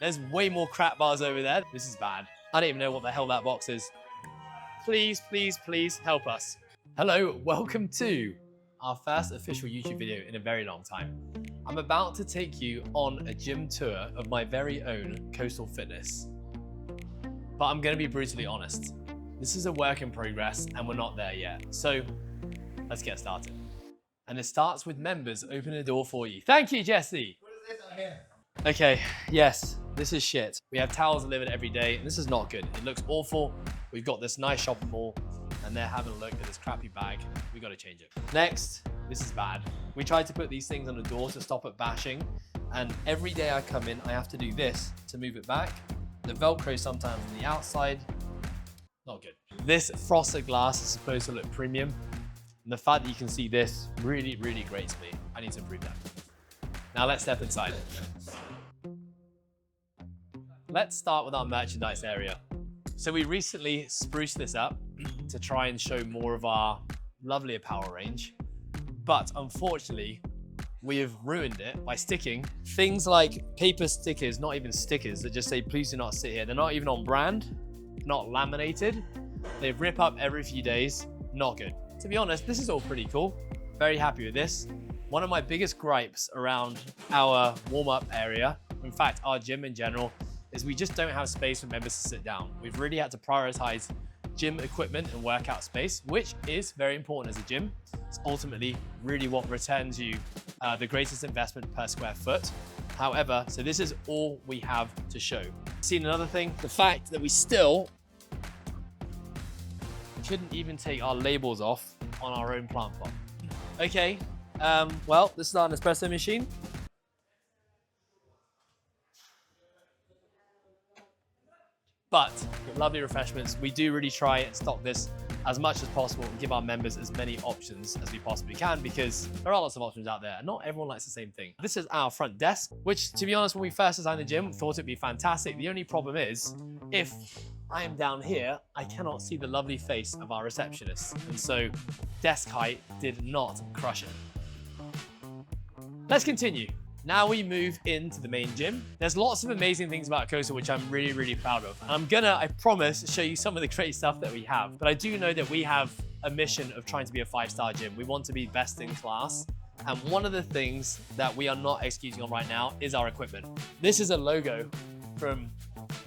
There's way more crap bars over there. This is bad. I don't even know what the hell that box is. Please, please, please help us. Hello, welcome to our first official YouTube video in a very long time. I'm about to take you on a gym tour of my very own Coastal Fitness. But I'm gonna be brutally honest. This is a work in progress and we're not there yet. So let's get started. And it starts with members opening the door for you. Thank you, Jesse. What is this on here? Okay, yes, this is shit. We have towels delivered every day and this is not good. It looks awful. We've got this nice shopping mall and they're having a look at this crappy bag. We gotta change it. Next, this is bad. We tried to put these things on the door to stop it bashing. And every day I come in, I have to do this to move it back. The Velcro sometimes on the outside, not good. This frosted glass is supposed to look premium. And the fact that you can see this really, really grates me. I need to improve that. Now let's step inside. Let's start with our merchandise area. So we recently spruced this up to try and show more of our lovely apparel range. But unfortunately, we have ruined it by sticking things like paper stickers, not even stickers, that just say, please do not sit here. They're not even on brand, not laminated. They rip up every few days, not good. To be honest, this is all pretty cool. Very happy with this. One of my biggest gripes around our warm-up area, in fact, our gym in general, is we just don't have space for members to sit down. We've really had to prioritize gym equipment and workout space, which is very important as a gym. It's ultimately really what returns you the greatest investment per square foot. However, so this is all we have to show. Seen another thing, the fact that we still couldn't even take our labels off on our own plant pot. Okay, well, this is our Nespresso machine. But with lovely refreshments, we do really try and stock this as much as possible and give our members as many options as we possibly can, because there are lots of options out there and not everyone likes the same thing. This is our front desk, which, to be honest, when we first designed the gym, thought it'd be fantastic. The only problem is, if I am down here, I cannot see the lovely face of our receptionist. And so desk height did not crush it. Let's continue. Now we move into the main gym. There's lots of amazing things about Coastal, which I'm really, really proud of. And I'm gonna, I promise, show you some of the great stuff that we have. But I do know that we have a mission of trying to be a 5-star gym. We want to be best in class. And one of the things that we are not executing on right now is our equipment. This is a logo from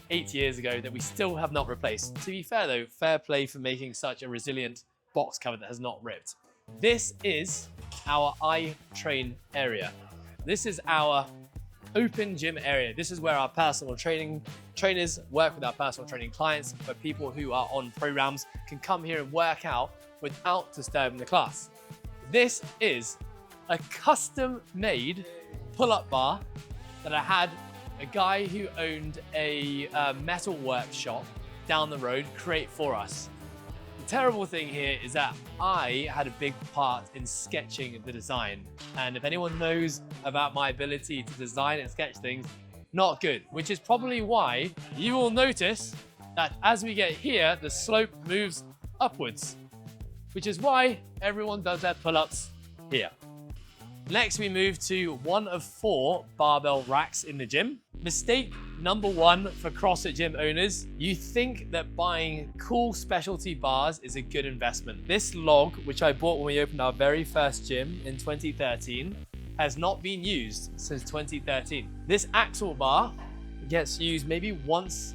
8 years ago that we still have not replaced. To be fair though, fair play for making such a resilient box cover that has not ripped. This is our iTrain area. This is our open gym area. This is where our personal trainers work with our personal training clients, where people who are on programs can come here and work out without disturbing the class. This is a custom-made pull-up bar that I had a guy who owned a metal workshop down the road create for us. The terrible thing here is that I had a big part in sketching the design. And if anyone knows about my ability to design and sketch things, not good, which is probably why you will notice that as we get here, the slope moves upwards, which is why everyone does their pull-ups here. Next, we move to one of 4 barbell racks in the gym. Mistake number 1 for CrossFit gym owners. You think that buying cool specialty bars is a good investment. This log, which I bought when we opened our very first gym in 2013, has not been used since 2013. This axle bar gets used maybe once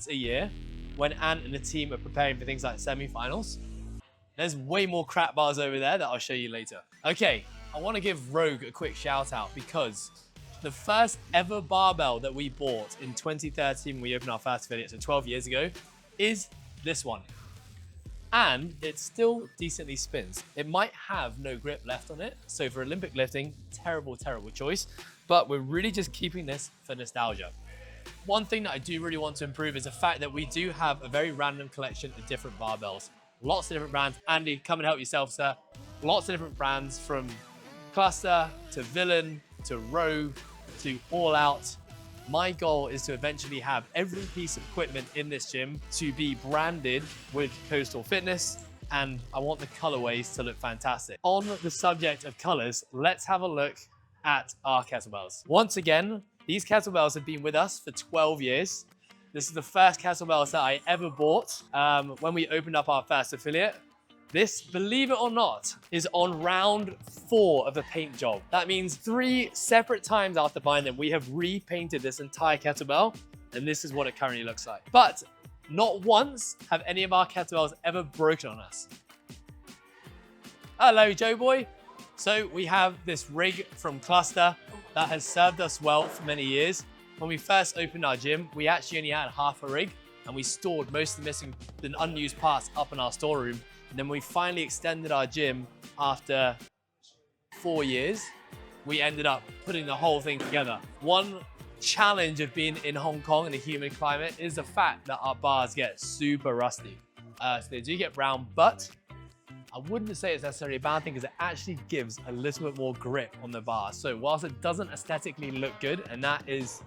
a year when Ant and the team are preparing for things like semi-finals. There's way more crap bars over there that I'll show you later. Okay. I want to give Rogue a quick shout out because the first ever barbell that we bought in 2013 when we opened our first affiliate, so 12 years ago, is this one. And it still decently spins. It might have no grip left on it, so for Olympic lifting, terrible, terrible choice, but we're really just keeping this for nostalgia. One thing that I do really want to improve is the fact that we do have a very random collection of different barbells. Lots of different brands. Andy, come and help yourself, sir. Lots of different brands, from Cluster to Villain to Rogue to All Out. My goal is to eventually have every piece of equipment in this gym to be branded with Coastal Fitness, and I want the colorways to look fantastic. On the subject of colors, let's have a look at our kettlebells. Once again, These kettlebells have been with us for 12 years. This is the first kettlebells that I ever bought when we opened up our first affiliate. This, believe it or not, is on round 4 of the paint job. That means 3 separate times after buying them, we have repainted this entire kettlebell, and this is what it currently looks like. But not once have any of our kettlebells ever broken on us. Hello, Joe Boy. So we have this rig from Cluster that has served us well for many years. When we first opened our gym, we actually only had half a rig, and we stored most of the missing and unused parts up in our storeroom. And then we finally extended our gym after 4 years. We ended up putting the whole thing together. One challenge of being in Hong Kong in a humid climate is the fact that our bars get super rusty. So they do get brown, but I wouldn't say it's necessarily a bad thing because it actually gives a little bit more grip on the bar. So whilst it doesn't aesthetically look good, and that is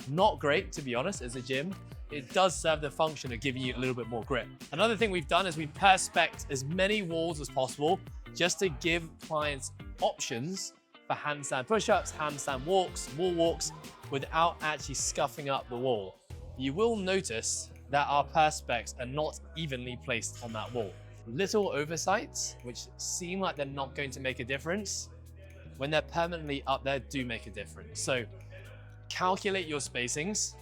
not great, to be honest, as a gym, it does serve the function of giving you a little bit more grip. Another thing we've done is we perspect as many walls as possible just to give clients options for handstand push-ups, handstand walks, wall walks, without actually scuffing up the wall. You will notice that our perspecs are not evenly placed on that wall. Little oversights, which seem like they're not going to make a difference, when they're permanently up there, do make a difference. So calculate your spacings.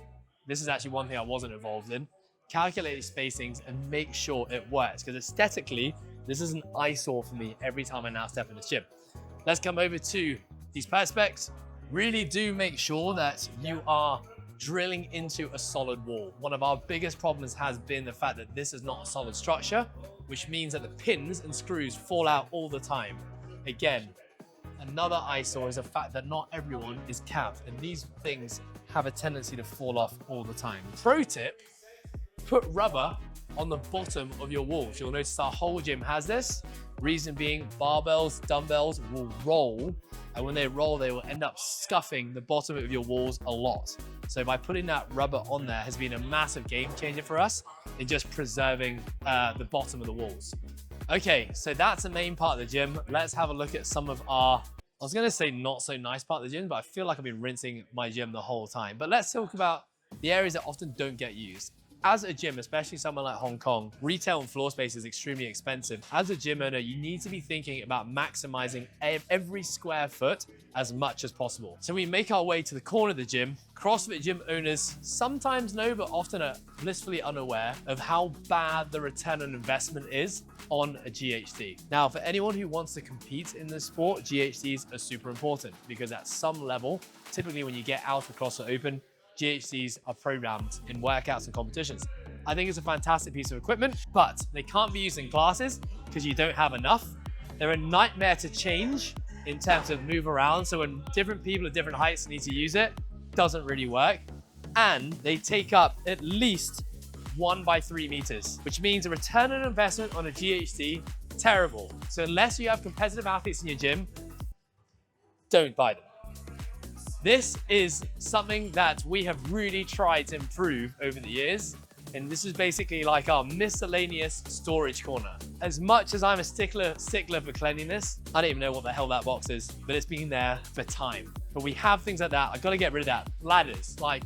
This is actually one thing I wasn't involved in. Calculate your spacings and make sure it works, because aesthetically, this is an eyesore for me every time I now step in the gym. Let's come over to these perspecs. Really do make sure that you are drilling into a solid wall. One of our biggest problems has been the fact that this is not a solid structure, which means that the pins and screws fall out all the time. Again, another eyesore is the fact that not everyone is capped, and these things have a tendency to fall off all the time. Pro tip, put rubber on the bottom of your walls. You'll notice our whole gym has this. Reason being, barbells, dumbbells will roll, and when they roll, they will end up scuffing the bottom of your walls a lot. So by putting that rubber on there has been a massive game changer for us in just preserving the bottom of the walls. Okay, so that's the main part of the gym. Let's have a look at some of our, I was gonna say not so nice part of the gym, but I feel like I've been rinsing my gym the whole time. But let's talk about the areas that often don't get used. As a gym, especially somewhere like Hong Kong, retail and floor space is extremely expensive. As a gym owner, you need to be thinking about maximizing every square foot as much as possible. So we make our way to the corner of the gym. CrossFit gym owners sometimes know, but often are blissfully unaware of how bad the return on investment is on a GHD. Now, for anyone who wants to compete in this sport, GHDs are super important because at some level, typically when you get out of CrossFit Open, GHDs are programmed in workouts and competitions. I think it's a fantastic piece of equipment, but they can't be used in classes because you don't have enough. They're a nightmare to change in terms of move around. So when different people at different heights need to use it, doesn't really work. And they take up at least 1 by 3 meters, which means a return on investment on a GHD, terrible. So unless you have competitive athletes in your gym, don't buy them. This is something that we have really tried to improve over the years. And this is basically like our miscellaneous storage corner. As much as I'm a stickler for cleanliness, I don't even know what the hell that box is, but it's been there for time. But we have things like that. I've got to get rid of that. Ladders, like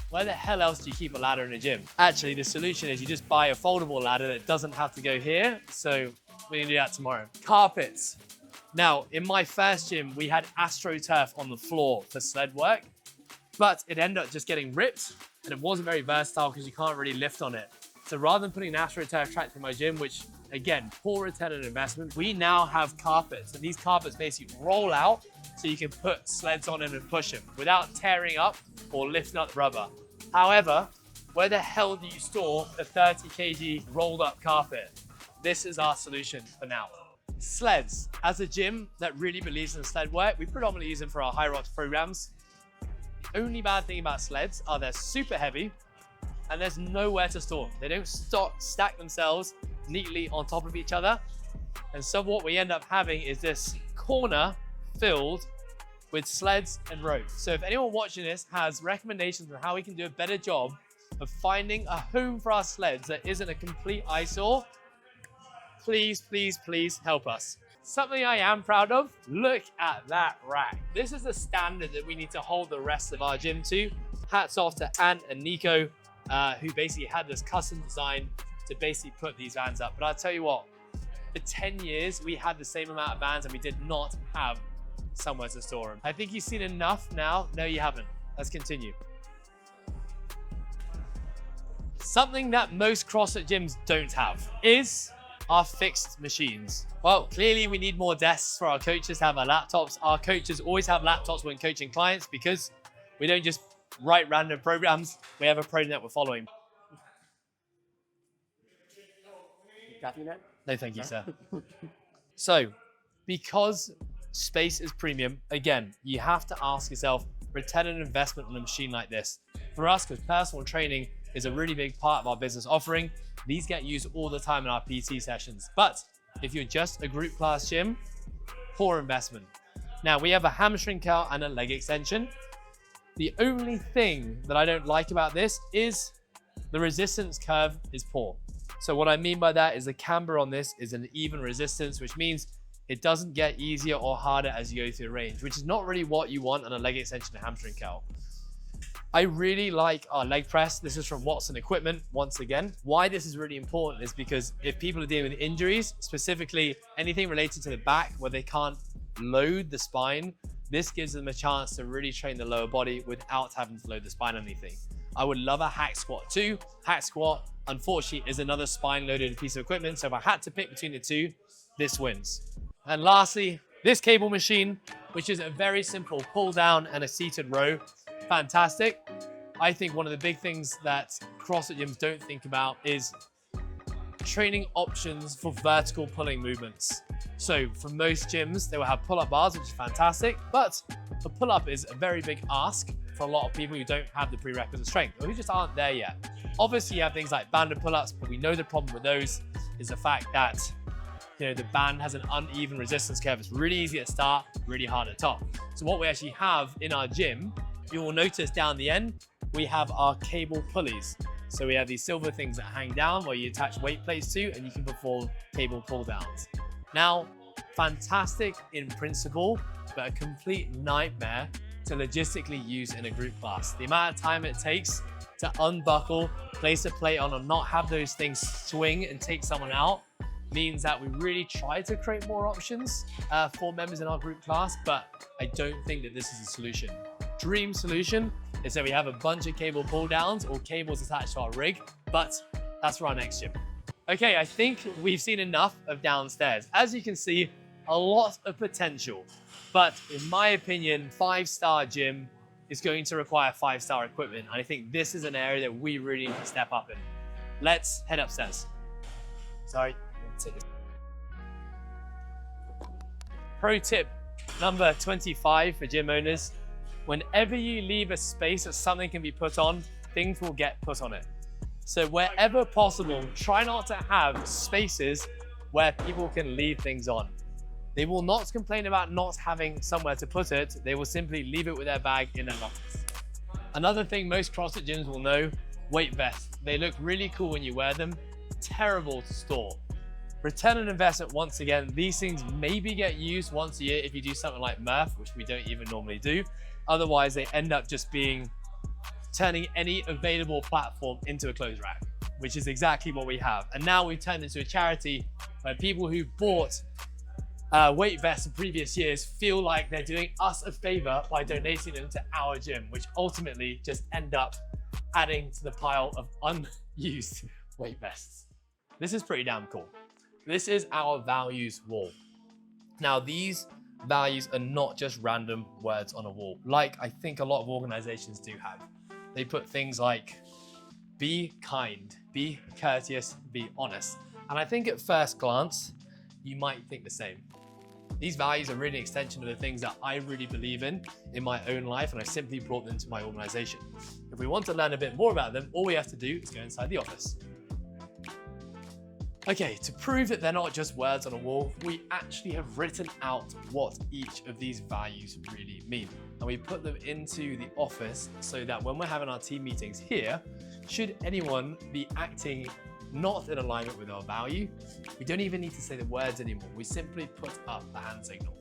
where the hell else do you keep a ladder in a gym? Actually, the solution is you just buy a foldable ladder that doesn't have to go here. So we're gonna do that tomorrow. Carpets. Now, in my first gym, we had AstroTurf on the floor for sled work, but it ended up just getting ripped and it wasn't very versatile because you can't really lift on it. So rather than putting an AstroTurf track in my gym, which again, poor return on investment, we now have carpets, and these carpets basically roll out so you can put sleds on them and push them without tearing up or lifting up the rubber. However, where the hell do you store a 30 kg rolled up carpet? This is our solution for now. Sleds. As a gym that really believes in sled work, we predominantly use them for our high rocks programs. The only bad thing about sleds are they're super heavy and there's nowhere to store. They don't stack themselves neatly on top of each other. And so what we end up having is this corner filled with sleds and ropes. So if anyone watching this has recommendations on how we can do a better job of finding a home for our sleds that isn't a complete eyesore, please, please, please help us. Something I am proud of, look at that rack. This is the standard that we need to hold the rest of our gym to. Hats off to Ant and Nico, who basically had this custom design to basically put these vans up. But I'll tell you what, for 10 years, we had the same amount of vans and we did not have somewhere to store them. I think you've seen enough now. No, you haven't. Let's continue. Something that most CrossFit gyms don't have is our fixed machines. Well, clearly we need more desks for our coaches to have our laptops. Our coaches always have laptops when coaching clients because we don't just write random programs. We have a program that we're following. No, thank you, sir. So, because space is premium, again, you have to ask yourself, return on investment on a machine like this. For us, because personal training is a really big part of our business offering, these get used all the time in our PT sessions. But if you're just a group class gym, poor investment. Now, we have a hamstring curl and a leg extension. The only thing that I don't like about this is the resistance curve is poor. So what I mean by that is the camber on this is an even resistance, which means it doesn't get easier or harder as you go through the range, which is not really what you want on a leg extension and hamstring curl. I really like our leg press. This is from Watson Equipment, once again. Why this is really important is because if people are dealing with injuries, specifically anything related to the back where they can't load the spine, this gives them a chance to really train the lower body without having to load the spine on anything. I would love a hack squat too. Hack squat, unfortunately, is another spine loaded piece of equipment. So if I had to pick between the two, this wins. And lastly, this cable machine, which is a very simple pull down and a seated row. Fantastic. I think one of the big things that CrossFit gyms don't think about is training options for vertical pulling movements. So for most gyms, they will have pull-up bars, which is fantastic, but the pull-up is a very big ask for a lot of people who don't have the prerequisite strength or who just aren't there yet. Obviously, you have things like banded pull-ups, but we know the problem with those is the fact that the band has an uneven resistance curve. It's really easy at start, really hard at top. So what we actually have in our gym, you will notice down the end, we have our cable pulleys. So we have these silver things that hang down where you attach weight plates to and you can perform cable pull downs. Now, fantastic in principle, but a complete nightmare to logistically use in a group class. The amount of time it takes to unbuckle, place a plate on, and not have those things swing and take someone out means that we really try to create more options for members in our group class, but I don't think that this is a solution. Dream solution is that we have a bunch of cable pull downs or cables attached to our rig, but that's for our next gym. Okay, I think we've seen enough of downstairs. As you can see, a lot of potential, but in my opinion, 5-star gym is going to require 5-star equipment. And I think this is an area that we really need to step up in. Let's head upstairs. Sorry. Pro tip number 25 for gym owners. Whenever you leave a space that something can be put on, things will get put on it. So wherever possible, try not to have spaces where people can leave things on. They will not complain about not having somewhere to put it. They will simply leave it with their bag in their office. Another thing most CrossFit gyms will know, weight vests. They look really cool when you wear them, terrible to store. Return on investment, once again, these things maybe get used once a year if you do something like Murph, which we don't even normally do. Otherwise, they end up just turning any available platform into a clothes rack, which is exactly what we have. And now we've turned into a charity where people who bought weight vests in previous years feel like they're doing us a favor by donating them to our gym, which ultimately just end up adding to the pile of unused weight vests. This is pretty damn cool. This is our values wall. Now, these values are not just random words on a wall, like I think a lot of organizations do have. They put things like, be kind, be courteous, be honest. And I think at first glance, you might think the same. These values are really an extension of the things that I really believe in my own life, and I simply brought them to my organization. If we want to learn a bit more about them, all we have to do is go inside the office. Okay, to prove that they're not just words on a wall, we actually have written out what each of these values really mean. And we put them into the office so that when we're having our team meetings here, should anyone be acting not in alignment with our value, we don't even need to say the words anymore. We simply put up the hand signal.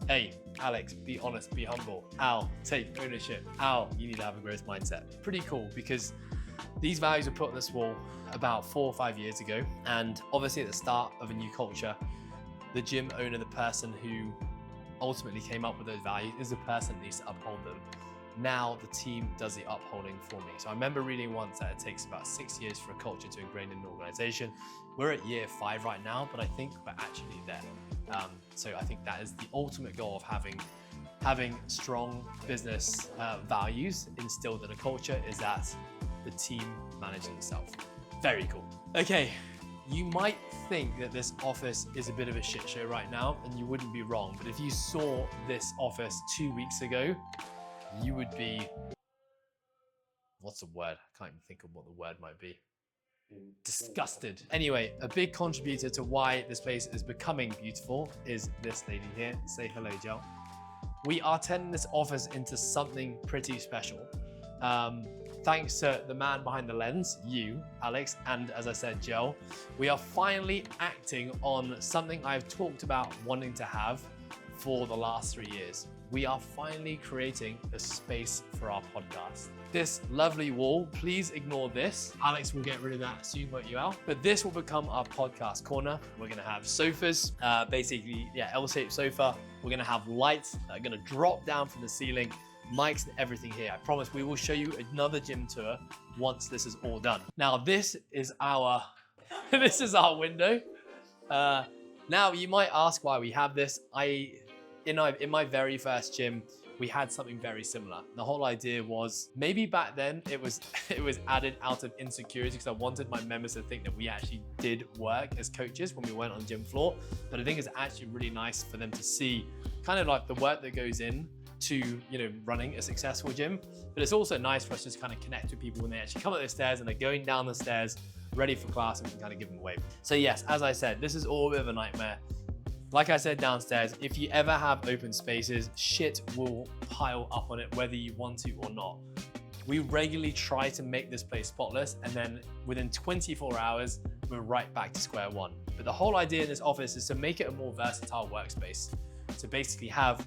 Hey, Alex, be honest, be humble. Al, take ownership. Al, you need to have a growth mindset. Pretty cool, because these values were put on this wall about 4 or 5 years ago. And obviously at the start of a new culture, the gym owner, the person who ultimately came up with those values, is the person that needs to uphold them. Now the team does the upholding for me. So I remember reading once that it takes about 6 years for a culture to ingrain in an organization. We're at year 5 right now, but I think we're actually there. So I think that is the ultimate goal of having strong business values instilled in a culture, is that the team manages itself. Very cool. Okay, you might think that this office is a bit of a shit show right now, and you wouldn't be wrong. But if you saw this office 2 weeks ago, you would be, what's the word? I can't even think of what the word might be. Disgusted. Anyway, a big contributor to why this place is becoming beautiful is this lady here. Say hello, Jill. We are turning this office into something pretty special. Thanks to the man behind the lens, you, Alex, and as I said, Jill, we are finally acting on something I've talked about wanting to have for the last 3 years. We are finally creating a space for our podcast. This lovely wall, please ignore this. Alex will get rid of that soon, won't you, Al? But this will become our podcast corner. We're gonna have sofas, basically, L-shaped sofa. We're gonna have lights that are gonna drop down from the ceiling, mics and everything here. I promise we will show you another gym tour once this is all done. Now, this is our, this is our window. Now, you might ask why we have this. In my very first gym, we had something very similar. The whole idea was, maybe back then it was added out of insecurity, because I wanted my members to think that we actually did work as coaches when we went on the gym floor. But I think it's actually really nice for them to see kind of like the work that goes in to, you know, running a successful gym. But it's also nice for us to just kind of connect with people when they actually come up the stairs and they're going down the stairs ready for class, and we can kind of give them a wave. So yes, as I said, this is all a bit of a nightmare. Like I said downstairs, if you ever have open spaces, shit will pile up on it whether you want to or not. We regularly try to make this place spotless, and then within 24 hours, we're right back to square one. But the whole idea in this office is to make it a more versatile workspace. To basically have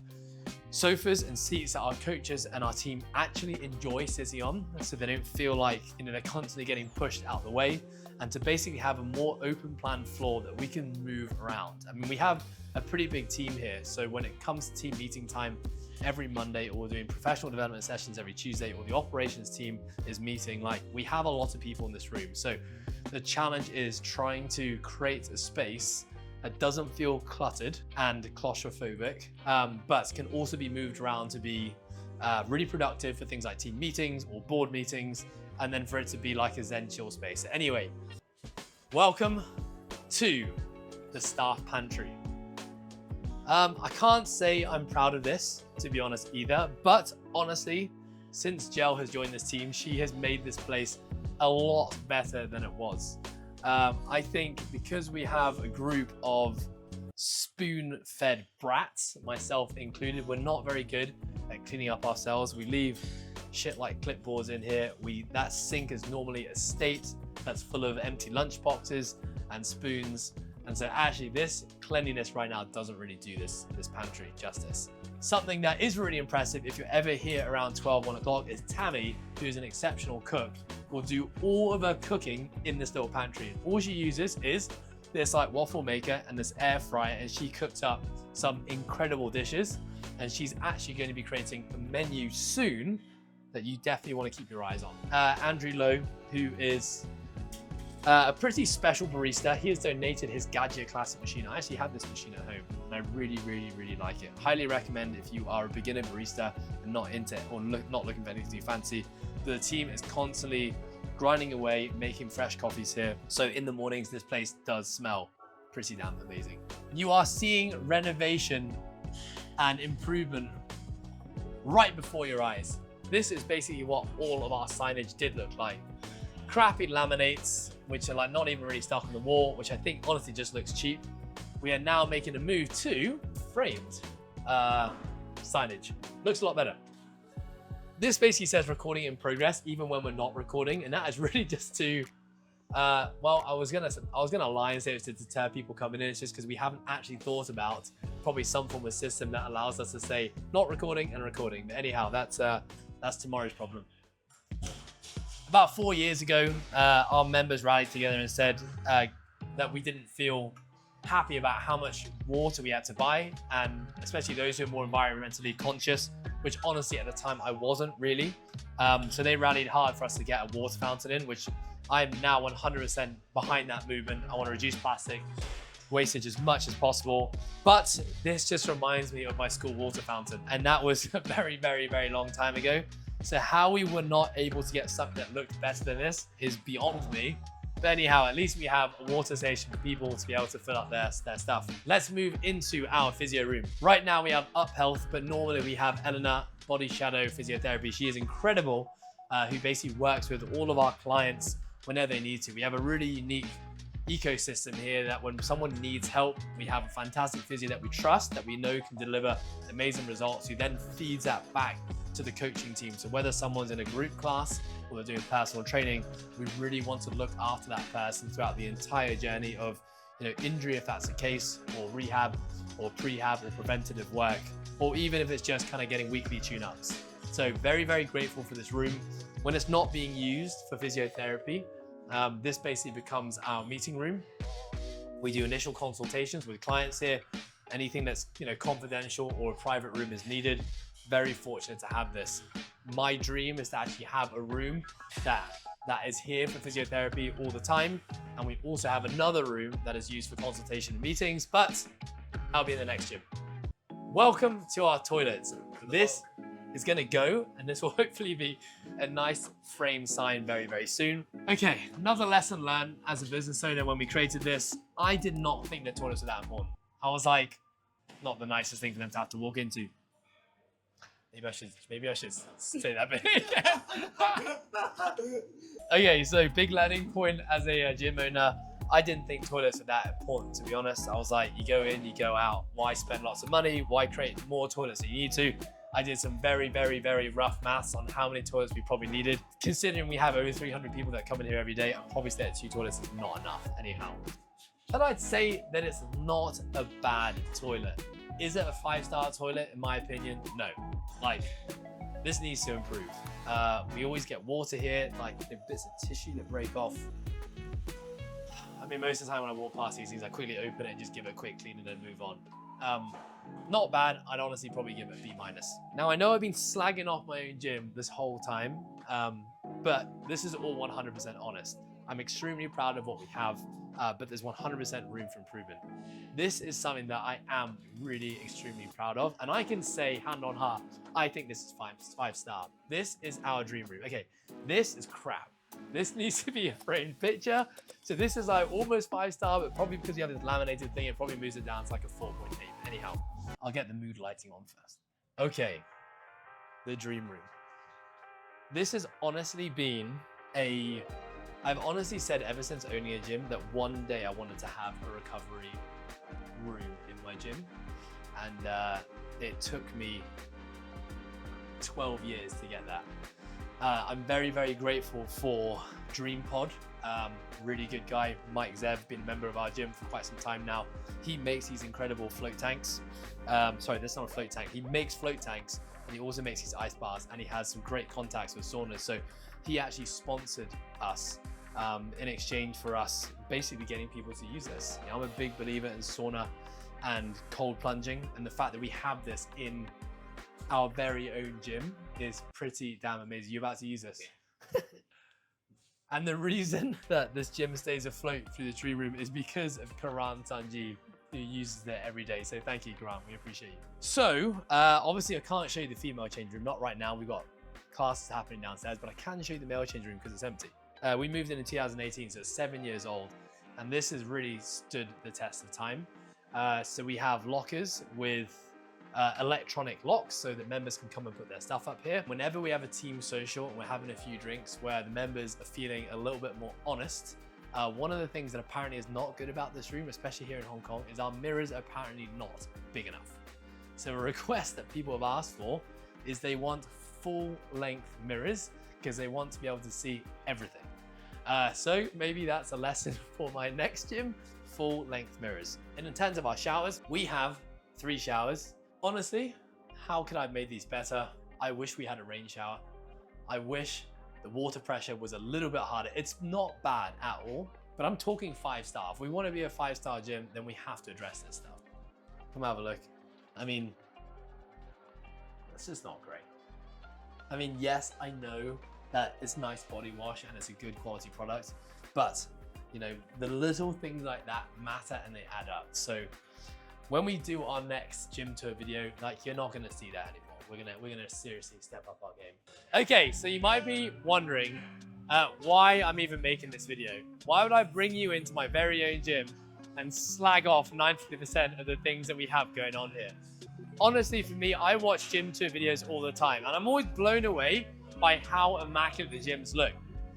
sofas and seats that our coaches and our team actually enjoy sitting on, so they don't feel like, you know, they're constantly getting pushed out the way, and to basically have a more open plan floor that we can move around. I mean, we have a pretty big team here, so when it comes to team meeting time, every Monday, or we're doing professional development sessions every Tuesday, or the operations team is meeting, like, we have a lot of people in this room. So the challenge is trying to create a space that doesn't feel cluttered and claustrophobic, but can also be moved around to be really productive for things like team meetings or board meetings, and then for it to be like a Zen chill space. Anyway, welcome to the staff pantry. I can't say I'm proud of this, to be honest, either, but honestly, since Jel has joined this team, she has made this place a lot better than it was. I think because we have a group of spoon-fed brats, myself included, we're not very good at cleaning up ourselves. We leave shit like clipboards in here. That sink is normally a state that's full of empty lunch boxes and spoons. And so actually this cleanliness right now doesn't really do this pantry justice. Something that is really impressive if you're ever here around 12, 1 o'clock is Tammy, who's an exceptional cook, will do all of her cooking in this little pantry. All she uses is this like waffle maker and this air fryer, and she cooked up some incredible dishes. And she's actually going to be creating a menu soon that you definitely want to keep your eyes on. Andrew Lowe, who is a pretty special barista. He has donated his Gadget Classic machine. I actually have this machine at home, and I really, really, really like it. Highly recommend if you are a beginner barista and not into it, or not looking for anything too fancy. The team is constantly grinding away, making fresh coffees here. So in the mornings, this place does smell pretty damn amazing. You are seeing renovation and improvement right before your eyes. This is basically what all of our signage did look like. Crappy laminates, which are like not even really stuck on the wall, which I think honestly just looks cheap. We are now making a move to framed signage. Looks a lot better. This basically says recording in progress, even when we're not recording, and that is really just to Well, I was gonna lie and say it's to deter people coming in. It's just because we haven't actually thought about probably some form of system that allows us to say not recording and recording. But anyhow, that's tomorrow's problem. About 4 years ago, our members rallied together and said that we didn't feel happy about how much water we had to buy, and especially those who are more environmentally conscious, which honestly at the time I wasn't really. So they rallied hard for us to get a water fountain in, which I'm now 100% behind that movement. I want to reduce plastic wastage as much as possible. But this just reminds me of my school water fountain, and that was a very, very, very long time ago. So how we were not able to get something that looked better than this is beyond me. But anyhow, at least we have a water station for people to be able to fill up their stuff. Let's move into our physio room. Right now we have Up Health, but normally we have Eleanor, Body Shadow Physiotherapy. She is incredible, who basically works with all of our clients whenever they need to. We have a really unique ecosystem here that when someone needs help, we have a fantastic physio that we trust, that we know can deliver amazing results, who then feeds that back to the coaching team. So whether someone's in a group class or they're doing personal training, we really want to look after that person throughout the entire journey of, injury if that's the case, or rehab, or prehab, or preventative work, or even if it's just kind of getting weekly tune-ups. So very, very grateful for this room. When it's not being used for physiotherapy, this basically becomes our meeting room. We do initial consultations with clients here. Anything that's confidential or a private room is needed. Very fortunate to have this. My dream is to actually have a room that is here for physiotherapy all the time. And we also have another room that is used for consultation and meetings, but I'll be in the next gym. Welcome to our toilets. This is gonna go, and this will hopefully be a nice frame sign very, very soon. Okay, another lesson learned as a business owner when we created this. I did not think the toilets were that important. I was like, not the nicest thing for them to have to walk into. Maybe I should say that bit. Okay, so big learning point as a gym owner. I didn't think toilets were that important, to be honest. I was like, you go in, you go out. Why spend lots of money? Why create more toilets than you need to? I did some very, very, very rough maths on how many toilets we probably needed. Considering we have over 300 people that come in here every day, I'd probably say that 2 toilets is not enough anyhow. But I'd say that it's not a bad toilet. Is it a 5-star toilet? In my opinion, no. Like, this needs to improve. We always get water here, like bits of tissue that break off. I mean, most of the time when I walk past these things, I quickly open it and just give it a quick clean and then move on. Not bad. I'd honestly probably give it a B-. Now, I know I've been slagging off my own gym this whole time, but this is all 100% honest. I'm extremely proud of what we have, but there's 100% room for improvement. This is something that I am really extremely proud of, and I can say hand on heart, I think this is 5-star. This is our dream room. Okay, this is crap. This needs to be a framed picture. So this is like almost 5-star, but probably because you have this laminated thing, it probably moves it down to like a 4.8. Anyhow, I'll get the mood lighting on first. Okay, the dream room. This has honestly been I've honestly said ever since owning a gym that one day I wanted to have a recovery room in my gym. And it took me 12 years to get that. I'm very, very grateful for DreamPod. Really good guy, Mike Zev, been a member of our gym for quite some time now. He makes these incredible float tanks. Sorry, that's not a float tank. He makes float tanks, and he also makes these ice bars, and he has some great contacts with saunas. So he actually sponsored us in exchange for us basically getting people to use this. I'm a big believer in sauna and cold plunging, and the fact that we have this in our very own gym is pretty damn amazing. You're about to use this. And the reason that this gym stays afloat through the tree room is because of Karan Sanjeev, who uses it every day. So thank you, Karan, we appreciate you. So obviously I can't show you the female change room, not right now. We've got classes happening downstairs, but I can show you the male change room because it's empty. We moved in 2018, so it's 7 years old. And this has really stood the test of time. So we have lockers with electronic locks so that members can come and put their stuff up here. Whenever we have a team social and we're having a few drinks where the members are feeling a little bit more honest, one of the things that apparently is not good about this room, especially here in Hong Kong, is our mirrors are apparently not big enough. So a request that people have asked for is they want full length mirrors because they want to be able to see everything. So maybe that's a lesson for my next gym, full length mirrors. And in terms of our showers, we have 3 showers. Honestly, how could I have made these better? I wish we had a rain shower. I wish the water pressure was a little bit harder. It's not bad at all, but I'm talking 5-star. If we want to be a 5-star gym, then we have to address this stuff. Come have a look. I mean, it's just not great. I mean, yes, I know that it's nice body wash and it's a good quality product, but you know, the little things like that matter and they add up. So when we do our next gym tour video, like, you're not gonna see that anymore. We're gonna seriously step up our game. Okay, so you might be wondering why I'm even making this video. Why would I bring you into my very own gym and slag off 90% of the things that we have going on here? Honestly, for me, I watch gym tour videos all the time, and I'm always blown away by how immaculate the gyms look.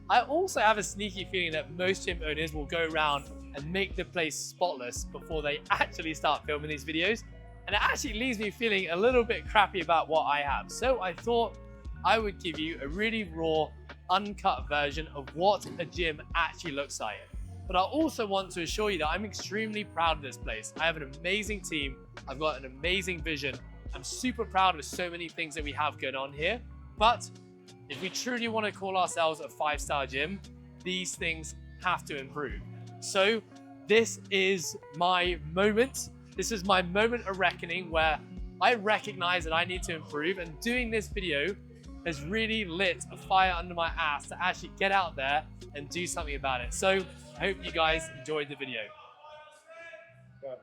I also have a sneaky feeling that most gym owners will go around and make the place spotless before they actually start filming these videos. And it actually leaves me feeling a little bit crappy about what I have. So I thought I would give you a really raw, uncut version of what a gym actually looks like. But I also want to assure you that I'm extremely proud of this place. I have an amazing team. I've got an amazing vision. I'm super proud of so many things that we have going on here. But if we truly want to call ourselves a 5-star gym, these things have to improve. So this is my moment. This is my moment of reckoning where I recognize that I need to improve, and doing this video has really lit a fire under my ass to actually get out there and do something about it. So I hope you guys enjoyed the video.